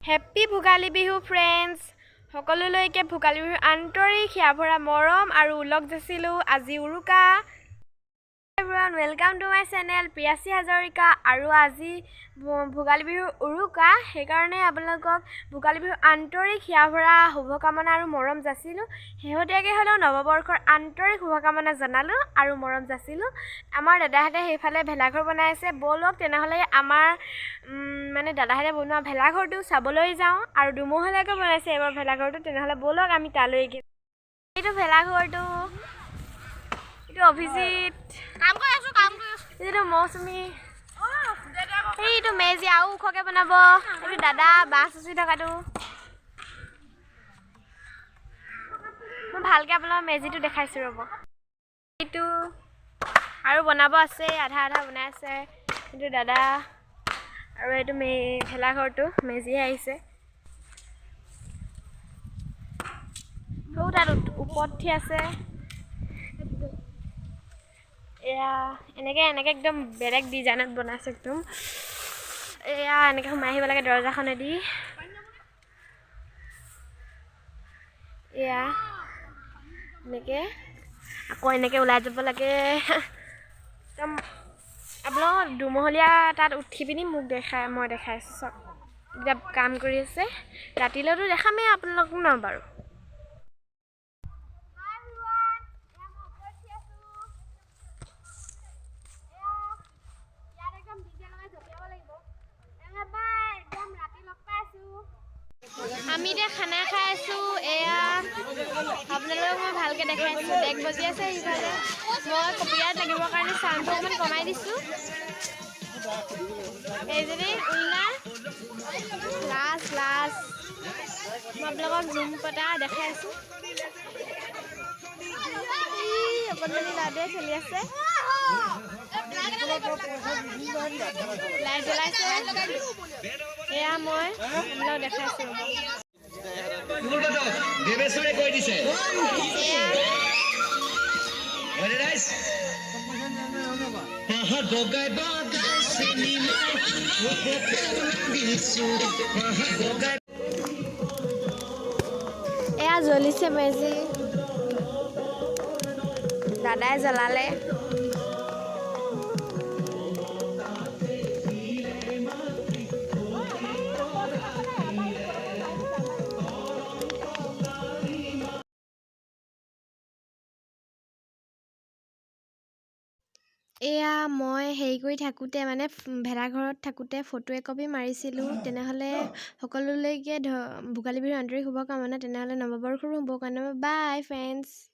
Happy Bhogali Bihu friends সকলোলৈকে ভোগালী বিহুৰ আন্তৰিক হিয়াভৰা মৰম আৰু উলগ যাচিলোঁ। আজি Uruka. Everyone welcome to my channel Priyasi Hazarika. আৰু আজি ভোগালী বিহুৰ উৰুকা, সেইকাৰণে আপোনালোকক ভোগালী বিহুৰ আন্তৰিক হিয়াভৰা শুভকামনা আৰু মৰম যাচিলোঁ। শেহতীয়াকৈ হ'লেও নৱবৰ্ষৰ আন্তৰিক শুভকামনা জনালোঁ আৰু মৰম যাচিলোঁ। আমাৰ দাদাহঁতে সেইফালে ভেলাঘৰ বনাই আছে। ব'লক তেনেহ'লে আমাৰ দাদাহঁতে বনোৱা ভেলাঘৰটো চাবলৈ যাওঁ। আৰু দুমহলীয়াকৈ বনাইছে এইবাৰ ভেলাঘৰটো। তেনেহ'লে ব'লক আমি তালৈকে। এইটো ভেলাঘৰটো, এইটো অভিজিত, এইটো মৌচুমী, এইটো মেজি আৰু ওখকৈ বনাব। এইটো দাদা বাঁহ চুচি থকাটো। মই ভালকৈ আপোনালোকক মেজিটো দেখাইছোঁ ৰ'ব। এইটো আৰু বনাব আছে, আধা আধা বনাই আছে। এইটো দাদা। আৰু এইটো ভেলাঘৰটো মেজি আহিছে। সৌ তাত ওপৰঠি আছে। এয়া এনেকৈ একদম বেলেগ ডিজাইনত বনাইছে একদম। এয়া এনেকৈ সোমাই আহিব লাগে দৰজাখনেদি। এয়া এনেকৈ আকৌ এনেকৈ ওলাই যাব লাগে। একদম আপোনালোকক দুমহলীয়া তাত উঠি পিনি মই দেখাইছোঁ চাওক। এতিয়া কাম কৰি আছে। ৰাতিলৈতো দেখামেই আপোনালোকক ন বাৰু। আমি এতিয়া খানা খাই আছোঁ। এয়া আপোনালোকক মই ভালকৈ দেখাইছোঁ। ডেক বজি আছে সিফালে। মই কপিয়াত লাগিবৰ কাৰণে চাউণ্ডটো অকণমান কমাই দিছোঁ। এইজনী উইনাৰ লাষ্ট মই আপোনালোকক জুম কটা দেখাই আছোঁ। অকণমানি ল'ৰাটোৱে খেলি আছে। লাইট জ্বলাইছে। এয়া মই আপোনালোকক দেখাইছোঁ। এয়া জ্বলিছে মেজি। দাদাই জ্বলালে। এয়া মই হেৰি কৰি থাকোঁতে ভেলাঘৰত থাকোঁতে ফটো একপি মাৰিছিলোঁ। তেনেহ'লে সকলোলৈকে ভোগালী বিহুৰ আন্তৰিক শুভকামনা। তেনেহ'লে নৱবৰ্ষৰ শুভকামনা। বাই ফ্ৰেণ্ডছ।